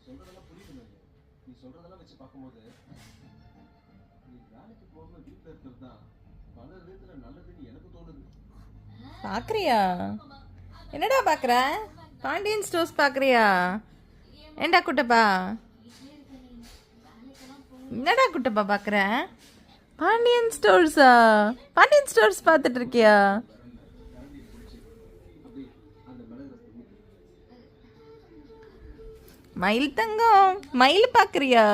சொல்றதெல்லாம் புரியுது. நீ சொல்றதெல்லாம் வச்சு பார்க்கும்போது நீ வேலைக்கு போகாம வீட்டுல இருக்கிறது தான் பல விதத்துல நல்லதுன்னு எனக்கு தோணுது. பார்க்குறியா? என்னடா பார்க்குற? பாண்டியன் ஸ்டோர்ஸ் பார்க்குறியா? ஏண்டா குட்டப்பா? என்னடா குட்டப்பா பார்க்குற? பாண்டியன் ஸ்டோர்ஸா? பாண்டியன் ஸ்டோர்ஸ் பார்த்துட்டு இருக்கியா? மயில் தங்கம், மயில் பார்க்குறியா?